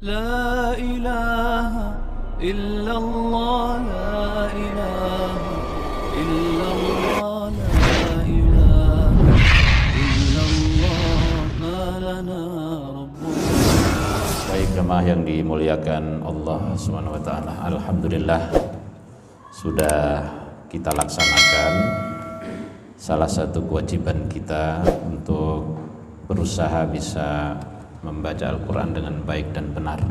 لا إله إلا الله لا إله إلا الله لا إله إلا الله ما لنا رب. Baik jemaah yang dimuliakan Allah Subhanahu wa taala. Alhamdulillah sudah kita laksanakan salah satu kewajiban kita untuk berusaha bisa membaca Al-Quran dengan baik dan benar.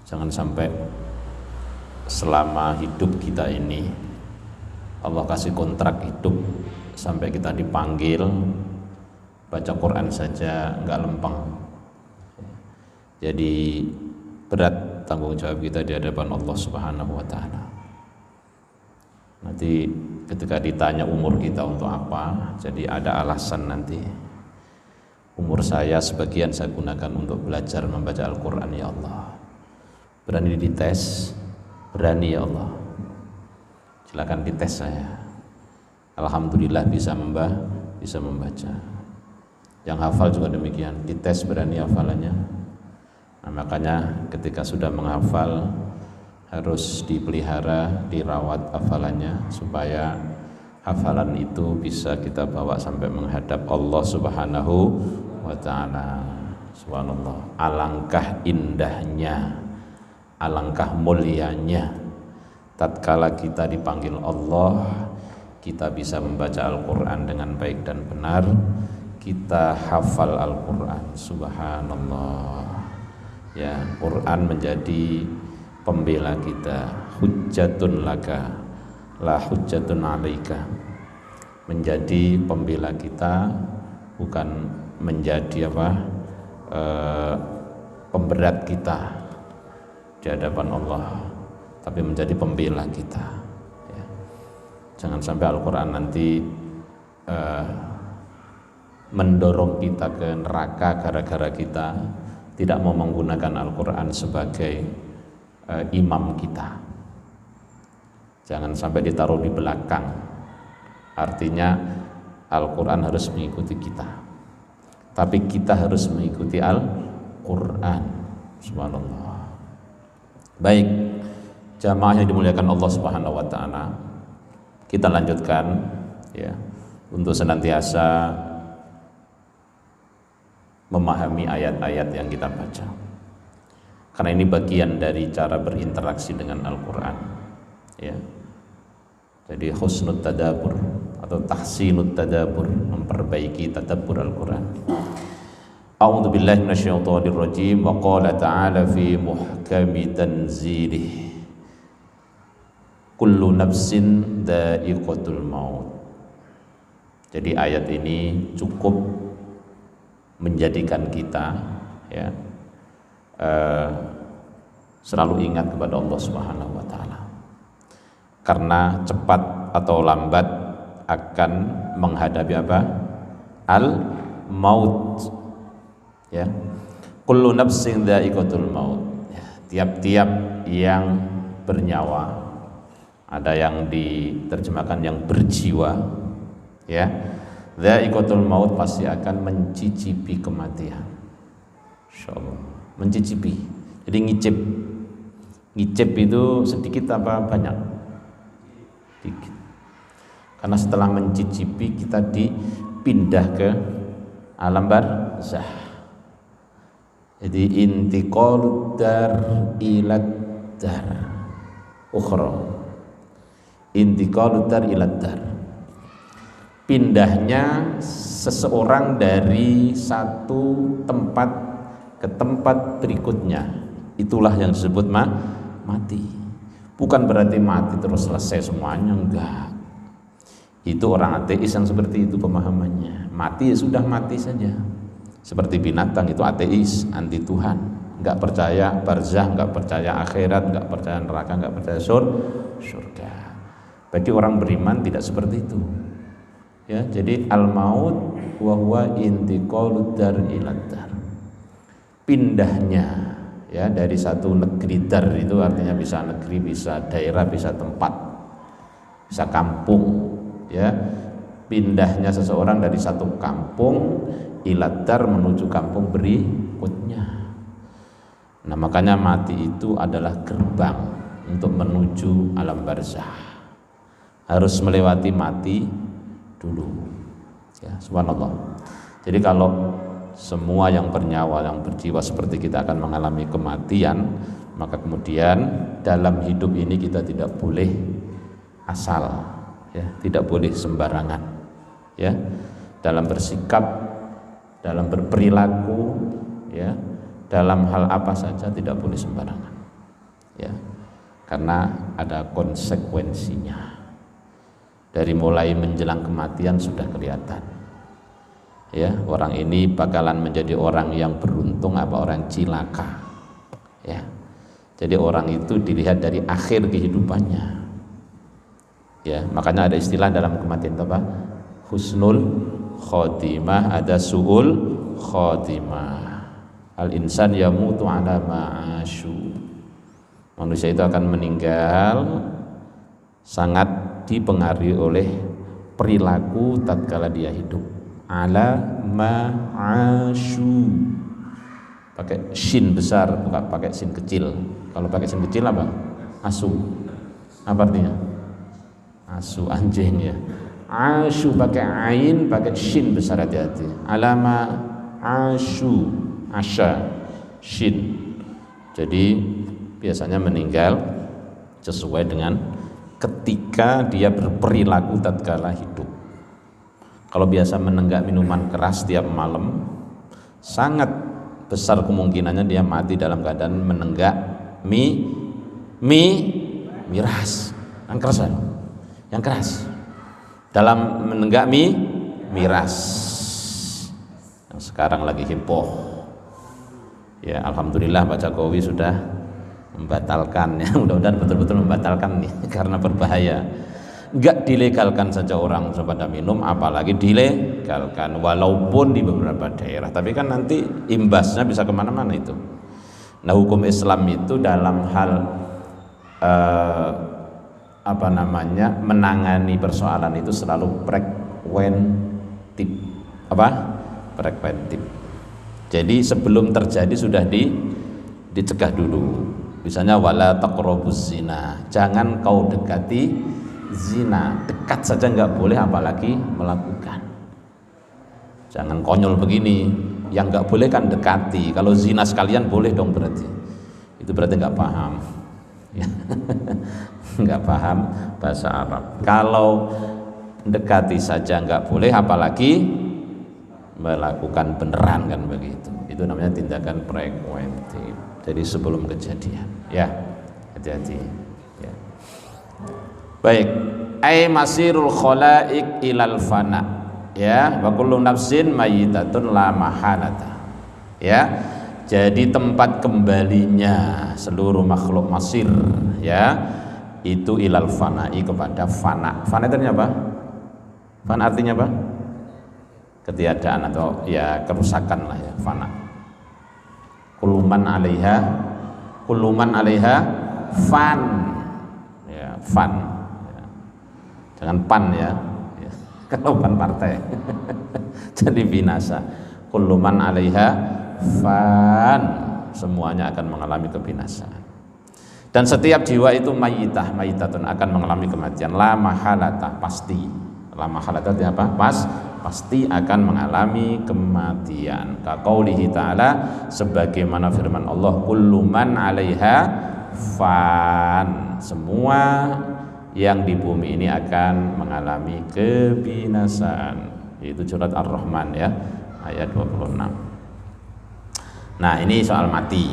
Jangan sampai selama hidup kita ini Allah kasih kontrak hidup sampai kita dipanggil baca Quran saja nggak lempeng. Jadi berat tanggung jawab kita di hadapan Allah Subhanahu wa taala. Nanti ketika ditanya umur kita untuk apa, jadi ada alasan nanti. Umur saya sebagian saya gunakan untuk belajar membaca Al-Quran, ya Allah. Berani dites? Berani, ya Allah. Silakan dites saya. Alhamdulillah bisa membaca. Yang hafal juga demikian, dites berani hafalannya. Nah, makanya ketika sudah menghafal harus dipelihara, dirawat hafalannya supaya hafalan itu bisa kita bawa sampai menghadap Allah Subhanahu wa ta'ala. Subhanallah, alangkah indahnya, alangkah mulianya tatkala kita dipanggil Allah, kita bisa membaca Al-Quran dengan baik dan benar, kita hafal Al-Quran. Subhanallah, ya, Quran menjadi pembela kita, hujjatun laka la hujjatun alaika, menjadi pembela kita, bukan menjadi pemberat kita di hadapan Allah, tapi menjadi pembela kita, ya. Jangan sampai Al-Quran nanti mendorong kita ke neraka gara-gara kita tidak mau menggunakan Al-Quran sebagai imam kita. Jangan sampai ditaruh di belakang. Artinya Al-Quran harus mengikuti kita, tapi kita harus mengikuti Al-Quran. Subhanallah. Baik, jamaah yang dimuliakan Allah Subhanahu wa taala, kita lanjutkan, ya, untuk senantiasa memahami ayat-ayat yang kita baca, karena ini bagian dari cara berinteraksi dengan Al-Quran, ya. Jadi husnul tadabbur atau tahsinut tadabbur, memperbaiki tadabbur Al-Quran. A'udzu billahi minasyaitonir rajim. Wa qala ta'ala fi muhkami tanzilih, kullu nafsin dha'iqatul maut. Jadi ayat ini cukup menjadikan kita, ya, selalu ingat kepada Allah Subhanahu wa taala, karena cepat atau lambat akan menghadapi al-maut, ya. Kullu nafsin dha'iqatul maut, ya. Tiap-tiap yang bernyawa, ada yang diterjemahkan yang berjiwa, ya, dha'iqatul maut, pasti akan mencicipi kematian. Insyaallah, mencicipi. Jadi ngicip itu sedikit apa banyak? Sedikit. Karena setelah mencicipi kita dipindah ke alam barzah. Jadi intiqalud dar ilad dar ukhra. Intiqalud dar ilad dar, pindahnya seseorang dari satu tempat ke tempat berikutnya, itulah yang disebut mati. Bukan berarti mati terus selesai semuanya, enggak. Itu orang ateis yang seperti itu pemahamannya. Mati ya sudah mati saja. Seperti binatang, itu ateis, anti Tuhan, enggak percaya barzah, enggak percaya akhirat, enggak percaya neraka, enggak percaya surga. Bagi orang beriman tidak seperti itu. Ya, jadi al-maut wa huwa intiqalud dar ilad dar. Pindahnya, ya, dari satu negeri, dar itu artinya bisa negeri, bisa daerah, bisa tempat, bisa kampung, ya. Pindahnya seseorang dari satu kampung ilad dar menuju kampung berikutnya. Nah, makanya mati itu adalah gerbang untuk menuju alam barzah. Harus melewati mati dulu. Ya, subhanallah. Jadi kalau semua yang bernyawa, yang berjiwa seperti kita akan mengalami kematian, maka kemudian dalam hidup ini kita tidak boleh asal, ya, tidak boleh sembarangan, ya, dalam bersikap, dalam berperilaku, ya, dalam hal apa saja tidak boleh sembarangan, ya, karena ada konsekuensinya. Dari mulai menjelang kematian sudah kelihatan, ya, orang ini bakalan menjadi orang yang beruntung apa orang cilaka, ya. Jadi orang itu dilihat dari akhir kehidupannya, ya. Makanya ada istilah dalam kematian apa? Husnul khotimah, ada su'ul khotimah. Al insan yamutu ala ma'asyu. Manusia itu akan meninggal sangat dipengaruhi oleh perilaku tatkala dia hidup. Ala ma'asyu, pakai shin besar, bukan pakai shin kecil. Kalau pakai shin kecil apa? Asu. Apa artinya? Asu, anjing, ya. Asyu pakai ain, pakai shin besar, hati-hati. Alama asyu, asya, shin. Jadi biasanya meninggal sesuai dengan ketika dia berperilaku tatkala hidup. Kalau biasa menenggak minuman keras tiap malam, sangat besar kemungkinannya dia mati dalam keadaan menenggak miras yang keras, yang keras. Dalam menenggak miras yang sekarang lagi heboh, ya, alhamdulillah Pak Jokowi sudah membatalkan, ya, mudah-mudahan betul-betul membatalkan nih karena berbahaya. Enggak dilegalkan saja orang pada minum, apalagi dilegalkan walaupun di beberapa daerah, tapi kan nanti imbasnya bisa kemana-mana itu. Nah, hukum Islam itu dalam hal menangani persoalan itu selalu preventif. Preventif. Jadi sebelum terjadi sudah dicegah dulu. Misalnya wala taqrabuz zina, jangan kau dekati zina. Dekat saja nggak boleh, apalagi melakukan. Jangan konyol begini, yang nggak boleh kan dekati. Kalau zina sekalian boleh dong, berarti itu berarti nggak paham, ya. Nggak paham bahasa Arab. Kalau dekati saja nggak boleh, apalagi melakukan beneran, kan begitu. Itu namanya tindakan preventif. Jadi sebelum kejadian, ya, hati-hati, ya. Baik, ai masirul khalaik ilal fana, ya, wa kullu nafsin mayyitatun la mahalata, ya. Jadi tempat kembalinya seluruh makhluk masir, ya, itu ilal fana'i, kepada fana. Fana itu artinya apa? Fana artinya apa? Ketiadaan atau ya kerusakan lah, ya, fana. Kuluman alaiha fan, ya, fan, ya. Jangan pan, ya, ya. Kalau pan partai jadi binasa. Kuluman alaiha fan, semuanya akan mengalami kebinasaan. Dan setiap jiwa itu mayyitatun, akan mengalami kematian. La mahalata, pasti. La mahalata itu apa? Pasti akan mengalami kematian. Kaqaulihi ta'ala, sebagaimana firman Allah, kullu man 'alaiha fan, semua yang di bumi ini akan mengalami kebinasaan. Itu surat Ar-Rahman, ya, ayat 26. Nah, ini soal mati.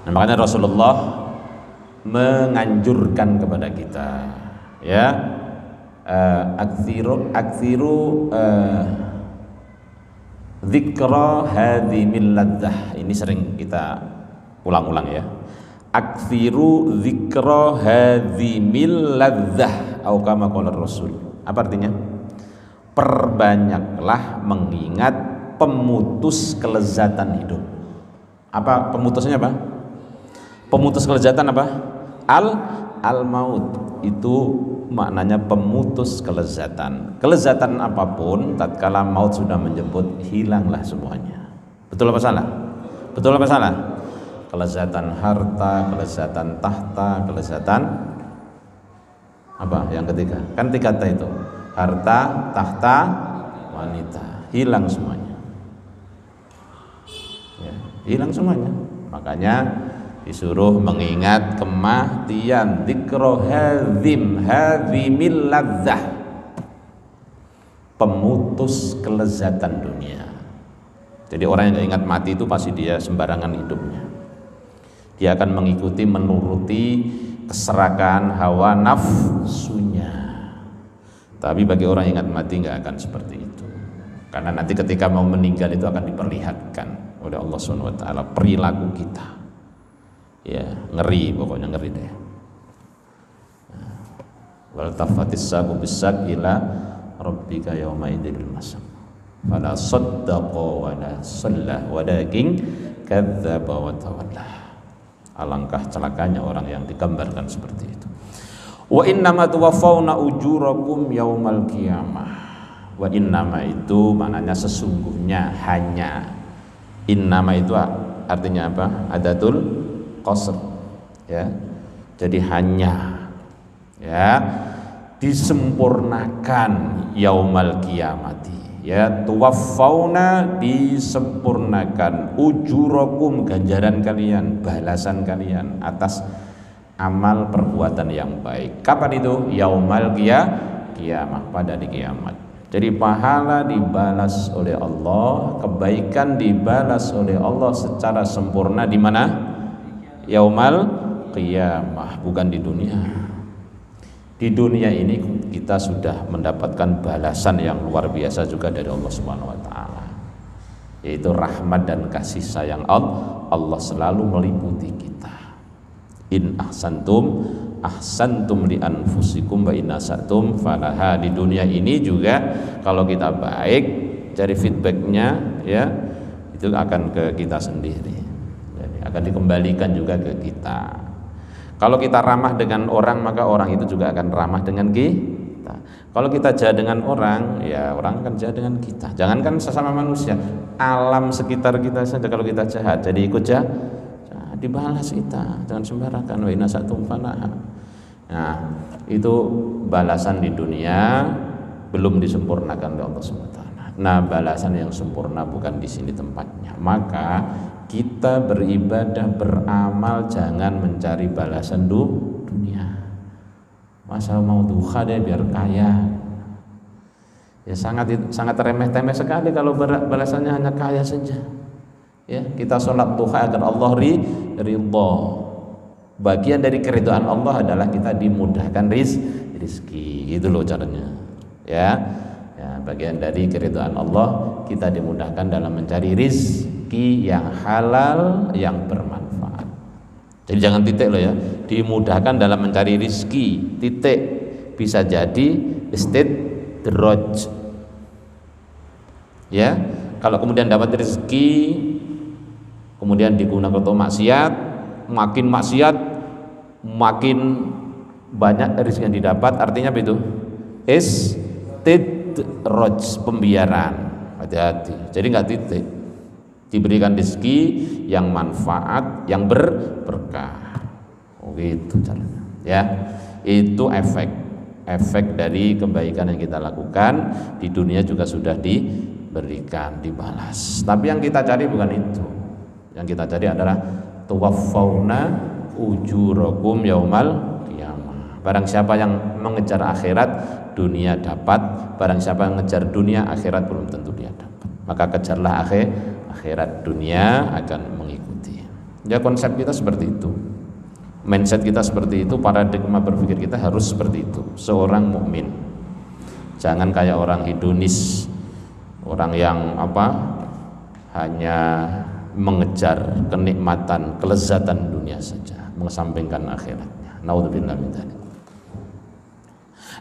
Nah, makanya Rasulullah menganjurkan kepada kita, ya, aktsiru dzikra hadhimil ladzah. Ini sering kita ulang-ulang, ya. Aktsiru dzikra hadhimil ladzah, atau kama qala Rasul. Apa artinya? Perbanyaklah mengingat pemutus kelezatan hidup. Apa pemutusnya, apa? Pemutus kelezatan apa? Al maut. Itu maknanya pemutus kelezatan. Kelezatan apapun tatkala maut sudah menjemput, hilanglah semuanya. Betul apa salah? Betul apa salah? kelezatan harta, kelezatan tahta, kelezatan apa? Yang ketiga, kan 3 T itu, harta, tahta, wanita, hilang semuanya. Ya, hilang semuanya. Makanya disuruh mengingat kematian, dzikra hadhimil ladzah, pemutus kelezatan dunia. Jadi orang yang ingat mati itu pasti dia sembarangan hidupnya. Dia akan mengikuti, menuruti keserakan hawa nafsunya. Tapi bagi orang yang ingat mati nggak akan seperti itu. Karena nanti ketika mau meninggal itu akan diperlihatkan oleh Allah SWT perilaku kita. Ya, ngeri, pokoknya ngeri deh. Wal tafatis sabu bisak ila rabbika yauma idzil masam. Fala saddaqa wa la shalla walakin kadzdzaba wa tawalla. Alangkah celakanya orang yang digambarkan seperti itu. Wa innama tuwaffawna ujurakum yaumal qiyamah. Wa innama itu maknanya sesungguhnya, hanya. Innama itu artinya apa? Adatul qasr, ya. Jadi hanya, ya, disempurnakan yaumal qiyamati, ya, tuwaffawna, disempurnakan, ujurakum, ganjaran kalian, balasan kalian atas amal perbuatan yang baik. Kapan itu? Yaumal qiyamah, pada di kiamat. Jadi pahala dibalas oleh Allah, kebaikan dibalas oleh Allah secara sempurna di mana? Yaumal qiyamah, bukan di dunia. Di dunia ini kita sudah mendapatkan balasan yang luar biasa juga dari Allah Subhanahu wa taala, yaitu rahmat dan kasih sayang Allah selalu meliputi kita. In ahsantum ahsantum li anfusikum wa in asatum falaha. Di dunia ini juga kalau kita baik, cari feedbacknya, ya, itu akan ke kita sendiri. Jadi akan dikembalikan juga ke kita. Kalau kita ramah dengan orang, maka orang itu juga akan ramah dengan kita. Kalau kita jahat dengan orang, ya orang akan jahat dengan kita. Jangankan sesama manusia, alam sekitar kita saja kalau kita jahat, jadi ikut jahat, dibalas kita, jangan sembarangan. Wa inna satum fanaha. Nah, itu balasan di dunia belum disempurnakan oleh Allah SWT. Nah, balasan yang sempurna bukan di sini tempatnya. Maka kita beribadah, beramal, jangan mencari balasan dunia. Masa mau duha deh biar kaya. Ya sangat remeh-temeh sekali kalau balasannya hanya kaya saja. Ya, kita sholat duha agar Allah ridho. Bagian dari keridhaan Allah adalah kita dimudahkan rizki, gitu loh caranya. Ya, bagian dari keridhaan Allah kita dimudahkan dalam mencari rizki yang halal, yang bermanfaat. Jadi jangan titik loh ya, dimudahkan dalam mencari rizki, titik. Bisa jadi istidraj. Ya, kalau kemudian dapat rizki kemudian digunakan untuk maksiat, makin maksiat makin banyak rezeki yang didapat, artinya apa itu? Istidraj, pembiaran. Hati-hati. Jadi nggak titik. Diberikan rezeki yang manfaat, yang berkah. Oh gitu caranya. Ya, itu efek dari kebaikan yang kita lakukan di dunia juga sudah diberikan, dibalas. Tapi yang kita cari bukan itu. Yang kita cari adalah tuwaffawna ujurakum yaumal qiyamah. Barang siapa yang mengejar akhirat, dunia dapat. Barang siapa yang mengejar dunia, akhirat belum tentu dia dapat. Maka kejarlah akhirat, dunia akan mengikuti. Ya, konsep kita seperti itu. Mindset kita seperti itu, paradigma berpikir kita harus seperti itu. Seorang mukmin jangan kayak orang hedonis, orang yang hanya mengejar kenikmatan, kelezatan dunia saja, mengesampingkan akhiratnya. Naudzubillah min dzalik.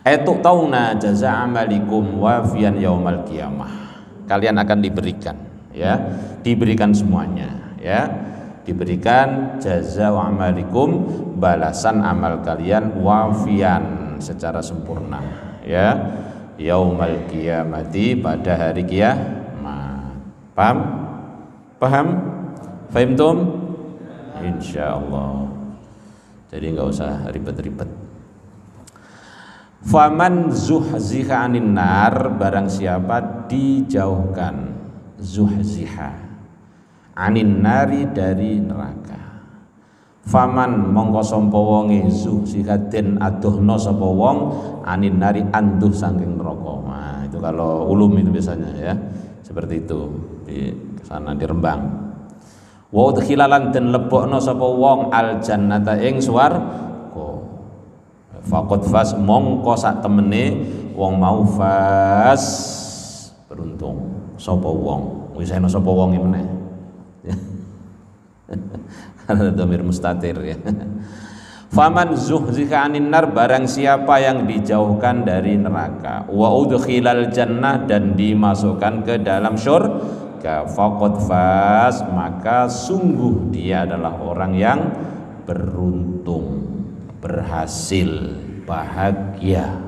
Ayatu tauna jazaa amalikum wafiyan yaumal qiyamah. Kalian akan diberikan, ya, diberikan semuanya, ya, diberikan jaza wa amalikum, balasan amal kalian, wafiyan, secara sempurna, ya, yaumal qiyamati, pada hari kiamat. Paham? Fahimtum? insya Allah. Jadi nggak usah ribet-ribet. Faman zuhziha 'anil nar, barang siapa dijauhkan, zuhziha 'anil nari, dari neraka. Faman mongko sapa wonge zuhziha den adohna sapa wong 'anil nari, anduh saking neraka. Nah, itu kalau ulum itu biasanya ya. Seperti itu di sana di Rembang. Wa udkhilalan den lebokno sapa wong al jannata ing swarga. Faqad faz, mongko sak temene wong mau faz, beruntung sapa wong. Wis ana sapa wong iki meneh. Karena dhamir mustatir ya. Faman zuhziha 'anil nar, barang siapa yang dijauhkan dari neraka, wa udkhilal jannah, dan dimasukkan ke dalam syurga, faqad faz, maka sungguh dia adalah orang yang beruntung, berhasil, bahagia,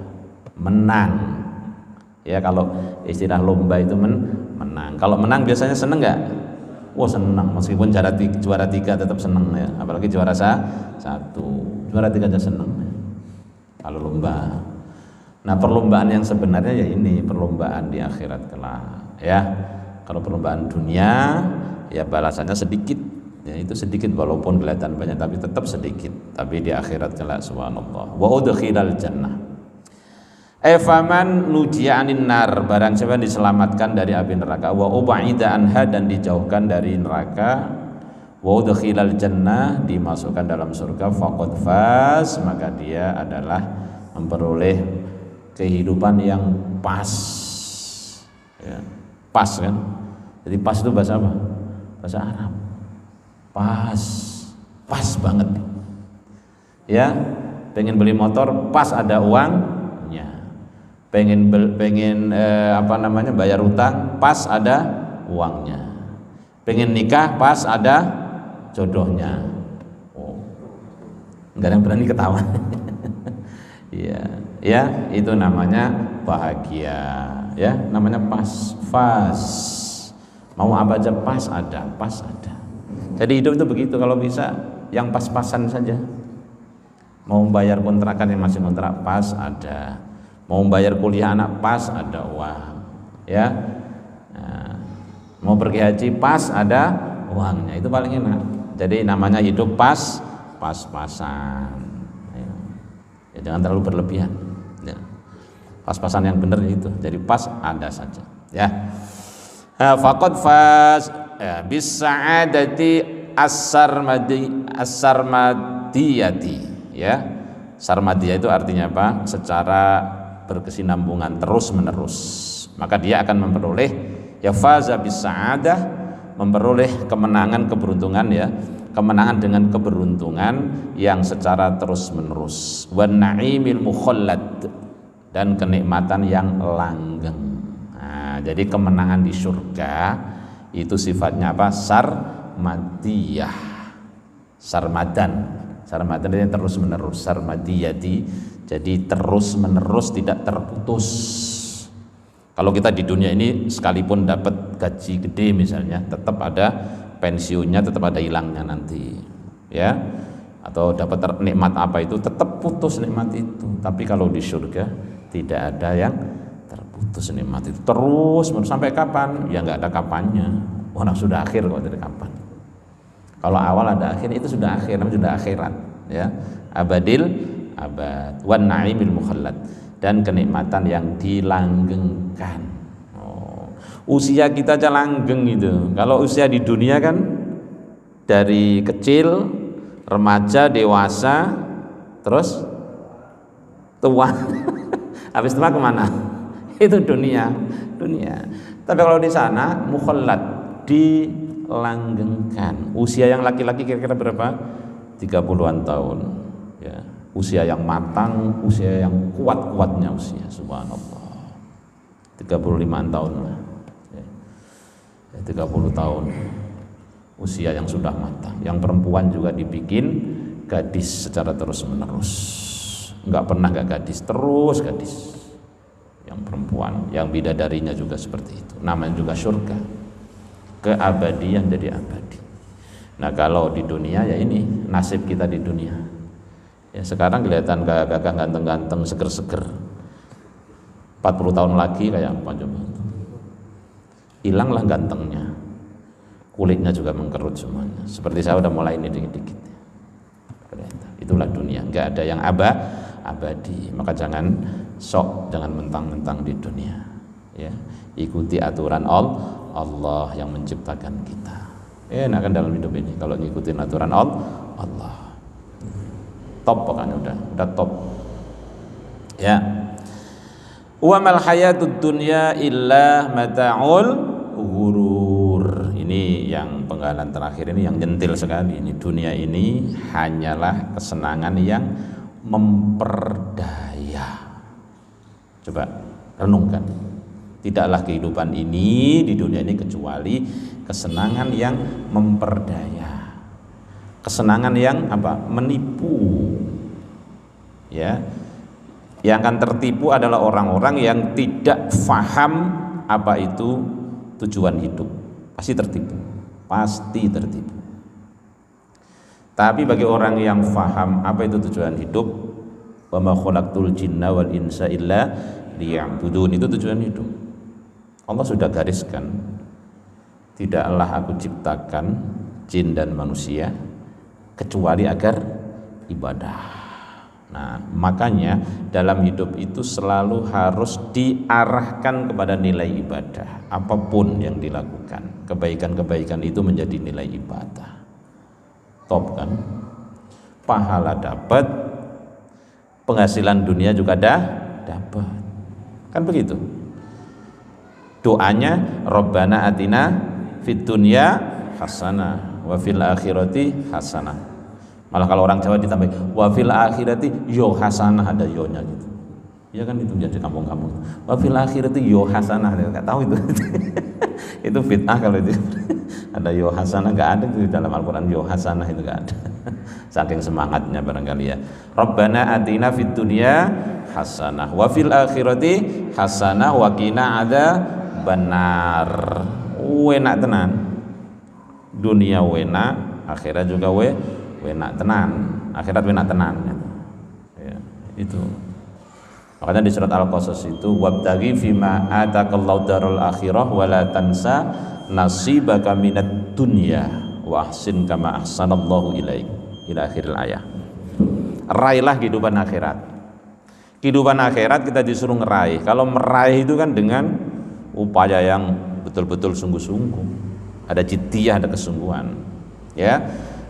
menang. Ya, kalau istilah lomba itu menang. Kalau menang biasanya seneng nggak? Wah, senang, meskipun juara tiga tetap seneng ya, apalagi juara satu, juara tiga aja seneng kalau lomba. Nah, perlombaan yang sebenarnya ya ini perlombaan di akhirat kelak ya. Kalau perlombaan dunia ya balasannya sedikit ya, itu sedikit walaupun kelihatan banyak tapi tetap sedikit, tapi di akhirat kelak subhanallah. Wa udkhilal jannah. Faman nujiya 'anin nar, barang siapa diselamatkan dari api neraka, wa ubaida anha, dan dijauhkan dari neraka, wa udkhilal jannah, dimasukkan dalam surga, faqad faz, maka dia adalah memperoleh kehidupan yang pas ya, pas kan. Jadi pas itu bahasa apa? Bahasa Arab. Pas banget ya. Pengen beli motor, pas ada uangnya. Pengen bayar utang, pas ada uangnya. Pengen nikah, pas ada jodohnya. Oh, nggak ada yang berani ketawa. ya itu namanya bahagia ya, namanya pas. Mau apa aja pas ada. Jadi hidup itu begitu, kalau bisa yang pas-pasan saja. Mau bayar kontrakan yang masih kontrak, pas ada. Mau bayar kuliah anak, pas ada uang ya. Nah, mau pergi haji, pas ada uangnya, itu paling enak. Jadi namanya hidup pas-pasan ya, jangan terlalu berlebihan ya. Pas-pasan yang benar itu, jadi pas ada saja ya. Faqad faz ya, bis sa'adati as-sarmadiyati ya. Sarmadiyah itu artinya apa? Secara berkesinambungan, terus menerus, maka dia akan memperoleh ya faza bis sa'adah, memperoleh kemenangan, keberuntungan ya, kemenangan dengan keberuntungan yang secara terus menerus, wan na'imil mukhallad, dan kenikmatan yang langgeng. Nah, jadi kemenangan di surga itu sifatnya apa? Sarmadiyah, sarmadan ini terus menerus, sarmadiyati, jadi terus menerus, tidak terputus. Kalau kita di dunia ini sekalipun dapat gaji gede misalnya, tetap ada pensiunnya, tetap ada hilangnya nanti ya, atau dapat nikmat apa itu tetap putus nikmat itu. Tapi kalau di surga tidak ada yang terputus nikmat itu, terus sampai kapan? Ya nggak ada kapannya. Orang sudah akhir kok, dari kapan? Kalau awal ada akhir, itu sudah akhir, namanya sudah akhirat ya, abadil abad, wan na'imil mukhallad, dan kenikmatan yang dilanggengkan. Usia kita aja langgeng itu. Kalau usia di dunia kan dari kecil, remaja, dewasa, terus tua. Habis tua kemana? Itu dunia. Tapi kalau di sana mukhallad, dilanggengkan. Usia yang laki-laki kira-kira berapa? 30-an tahun ya. Usia yang matang, usia yang kuat-kuatnya usia, subhanallah, 35 tahun lah ya. 30 tahun usia yang sudah matang. Yang perempuan juga dibikin gadis secara terus menerus, nggak pernah nggak gadis, terus gadis. Yang perempuan, yang bidadarinya juga seperti itu, namanya juga surga, keabadian jadi abadi. Nah kalau di dunia ya ini nasib kita di dunia. Ya sekarang kelihatan gagah ganteng-ganteng, seger-seger. 40 tahun lagi kayak apa coba? Hilanglah gantengnya, kulitnya juga mengkerut semuanya. Seperti saya udah mulai ini dikit-dikit. Itulah dunia, nggak ada yang abadi. Maka jangan mentang-mentang di dunia. Ya, ikuti aturan Allah yang menciptakan kita. Enak kan dalam hidup ini kalau ngikutin aturan Allah. Top pokoknya udah top. Ya. Wa mal hayatud dunya illa mata'ul ghurur. Ini yang penggalan terakhir ini yang nyentil sekali. Ini dunia ini hanyalah kesenangan yang memperdaya. Coba renungkan. Tidaklah kehidupan ini di dunia ini kecuali kesenangan yang memperdaya. Kesenangan yang menipu. Ya. Yang akan tertipu adalah orang-orang yang tidak faham apa itu tujuan hidup. Pasti tertipu. Tapi bagi orang yang faham apa itu tujuan hidup, wa ma khalaqtul jinna wal insa illa liya'budun, itu tujuan hidup. Allah sudah gariskan, tidaklah aku ciptakan jin dan manusia kecuali agar ibadah. Nah, makanya dalam hidup itu selalu harus diarahkan kepada nilai ibadah. Apapun yang dilakukan, kebaikan-kebaikan itu menjadi nilai ibadah. Top kan? Pahala dapat, penghasilan dunia juga dapat. Kan begitu? Doanya Rabbana atina fid dunya hasanah wa fil akhirati hasanah. Malah kalau orang Jawa ditambah wa fil akhirati yo hasanah, ada yo-nya gitu. Ya kan itu jadi kampung-kampung. Wa fil akhirati yo hasanah, enggak tahu itu. Itu fitnah kalau itu. Ada yo hasanah, enggak ada itu di dalam Al-Qur'an, yo hasanah itu enggak ada. Saking semangatnya barangkali ya. Rabbana atina fid dunya hasanah wa fil akhirati hasanah wa qina adzabannar. Enak tenan. Dunia enak, akhirat juga enak tenan, akhirat enak tenan. Ya, itu. Makanya di surat Al-Qasas itu wabtaghi fima atakallahu darul akhirah wala tansa nasibaka minad dunya wa ahsin kama ahsanallahu ilaik, ila akhiril ayat. Raihlah kehidupan akhirat. Kehidupan akhirat kita disuruh ngeraih. Kalau meraih itu kan dengan upaya yang betul-betul sungguh-sungguh. Ada jiddiyah, ada kesungguhan. Ya.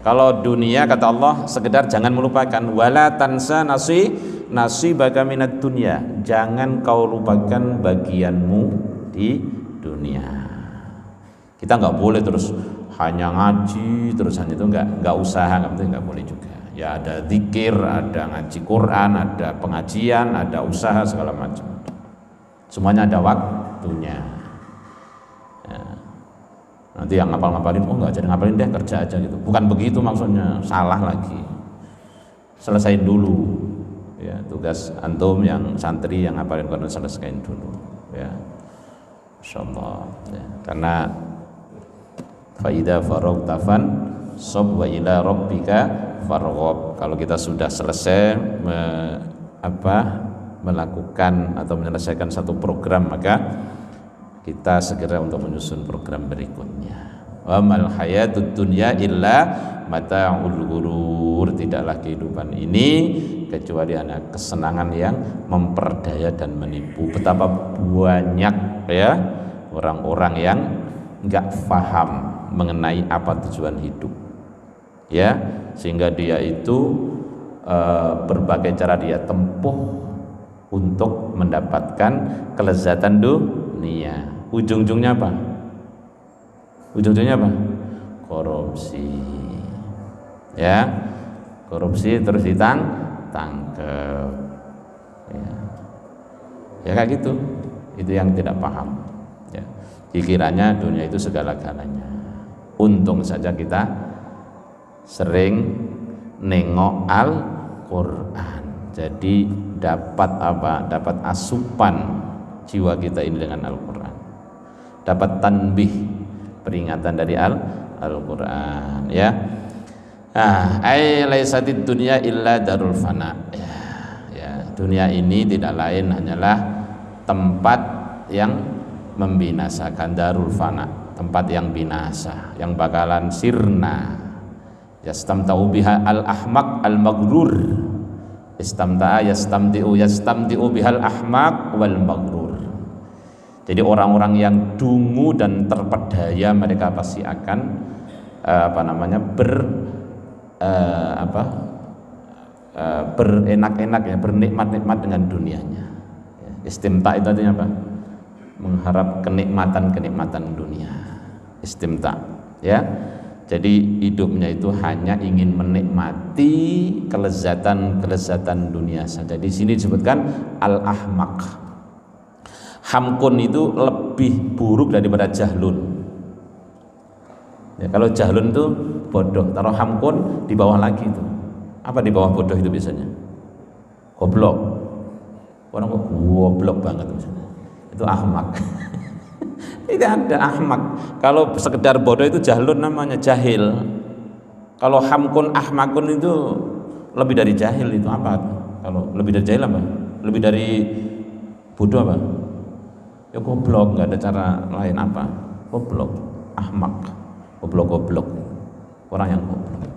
Kalau dunia kata Allah sekedar jangan melupakan wala tansa nasibaka minad dunya, jangan kau lupakan bagianmu di dunia. Kita nggak boleh terus hanya ngaji terus hanya itu nggak usaha, nggak boleh juga. Ya ada zikir, ada ngaji Quran, ada pengajian, ada usaha segala macam. Semuanya ada waktunya. Ya. Nanti yang ngapalin, nggak jadi ngapalin deh, kerja aja gitu. Bukan begitu maksudnya, salah lagi. Selesaiin dulu, ya tugas antum yang santri yang ngapalin Quran selesaiin dulu, ya. Insyaallah. Ya. Karena faida faragta sob wa ila rabbika farghab. Kalau kita sudah selesai melakukan atau menyelesaikan satu program, maka kita segera untuk menyusun program berikutnya. Wa mal hayatud dunya illa mata'ul ghurur. Tidaklah kehidupan ini kecuali hanya kesenangan yang memperdaya dan menipu. Betapa banyak ya orang-orang yang enggak paham mengenai apa tujuan hidup. Ya, sehingga dia itu berbagai cara dia tempuh untuk mendapatkan kelezatan dunia. Ujung-ujungnya apa? Korupsi. Ya, korupsi terus tangkep. Ya kayak gitu. Itu yang tidak paham. Ya. Dikiranya dunia itu segala-galanya. Untung saja kita sering nengok Al-Quran. Jadi dapat asupan jiwa kita ini dengan Al-Quran. Dapat tanbih, peringatan dari Al-Qur'an ya. Ai laisatid dunya illa darul fana. Ya, dunia ini tidak lain hanyalah tempat yang membinasakan, darul fana, tempat yang binasa, yang bakalan sirna. Yastamta'u biha al-ahmaq al-maghrur. Istamta'a yastamti'u bihal ahmaq wal maghrur. Jadi orang-orang yang dungu dan terpedaya mereka pasti akan berenak-enak ya, bernikmat-nikmat dengan dunianya. Istimta itu artinya apa? Mengharap kenikmatan dunia. Istimta ya. Jadi hidupnya itu hanya ingin menikmati kelezatan dunia saja. Di sini disebutkan al-ahmaq. Hamkun itu lebih buruk daripada jahlun. Ya, kalau jahlun itu bodoh, taruh hamkun di bawah lagi itu. Apa di bawah bodoh itu biasanya? Goblok. Orang kok goblok banget misalnya. Itu ahmak. Tidak ada ahmak. Kalau sekedar bodoh itu jahlun namanya, jahil. Kalau hamkun ahmakun itu lebih dari jahil itu apa? Kalau lebih dari jahil apa? Lebih dari bodoh apa? Ya goblok, nggak ada cara lain apa? Goblok, ahmak. Goblok, orang yang goblok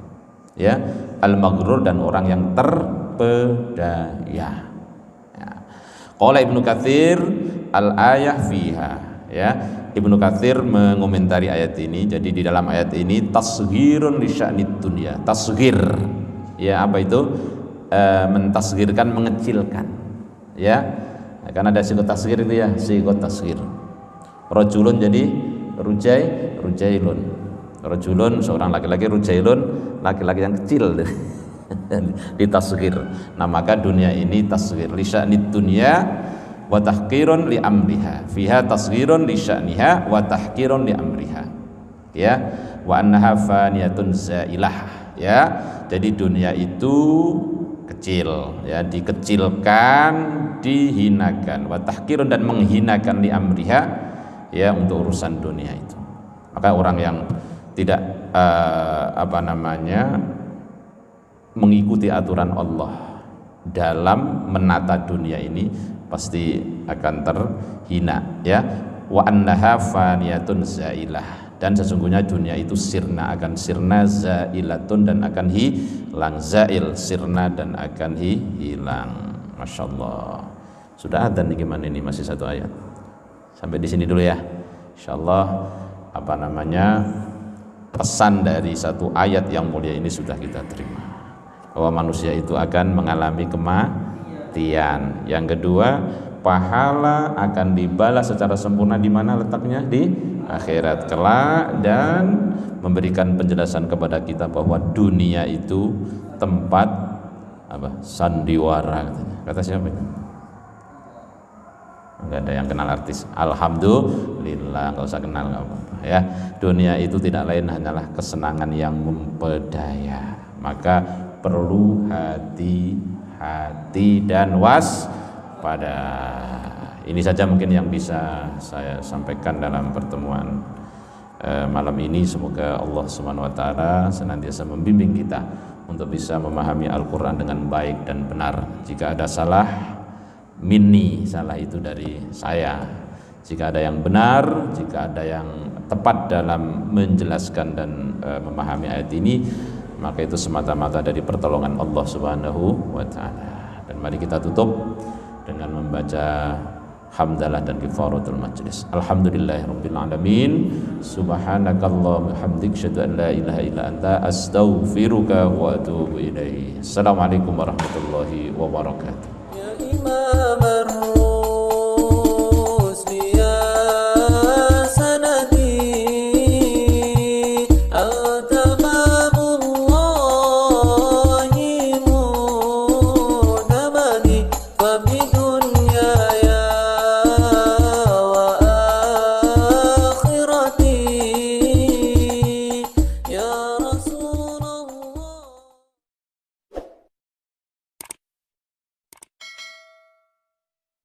ya, al-maghrur dan orang yang terpedaya ya. Qala Ibnu Katsir al-ayah fiha ya. Ibnu Katsir mengomentari ayat ini. Jadi di dalam ayat ini tasghirun li sya'nid dunya. Tasghir ya, apa itu? Mentasghirkan, mengecilkan ya. Karena ada sigot tasghir itu ya, sigot tasghir. Rajulun jadi rujailun. Rajulun seorang laki-laki, rujailun laki-laki yang kecil ditasghir. Nah maka dunia ini tasghir li sya'nid dunya wa tahqirun li amriha. Fiha tasghirun li sya'niha wa tahqirun li amriha. Ya, wa annaha faniyatun zailah ya. Jadi dunia itu kecil ya, dikecilkan, dihinakan, wa tahqirun dan menghinakan li amriha ya, untuk urusan dunia itu. Maka orang yang tidak mengikuti aturan Allah dalam menata dunia ini pasti akan terhina ya. Wa annaha faniyatun zailah, dan sesungguhnya dunia itu sirna, akan sirna, zailatun dan akan hilang, zail sirna dan akan hilang. Masya Allah. Sudah adzan nih, gimana ini, masih satu ayat. Sampai di sini dulu ya. Insyaallah pesan dari satu ayat yang mulia ini sudah kita terima, bahwa manusia itu akan mengalami kematian. Yang kedua, pahala akan dibalas secara sempurna di mana letaknya? Di akhirat kelak, dan memberikan penjelasan kepada kita bahwa dunia itu tempat sandiwara. Kata siapa itu? Enggak ada yang kenal artis. Alhamdulillah, enggak usah kenal, enggak apa-apa ya. Dunia itu tidak lain hanyalah kesenangan yang mempedaya. Maka perlu hati-hati dan waspada. Ini saja mungkin yang bisa saya sampaikan dalam pertemuan malam ini. Semoga Allah Subhanahu wa taala senantiasa membimbing kita untuk bisa memahami Al-Qur'an dengan baik dan benar. Jika ada salah, salah itu dari saya. Jika ada yang benar, jika ada yang tepat dalam menjelaskan dan memahami ayat ini, maka itu semata-mata dari pertolongan Allah Subhanahu wa taala. Dan mari kita tutup dengan membaca hamdalah dan kifaratul majlis. Alhamdulillahirabbil alamin. Subhanakallahumma hamdik, asyhadu an la ilaha illa anta, astaghfiruka wa atubu ilaik. Assalamualaikum warahmatullahi wabarakatuh.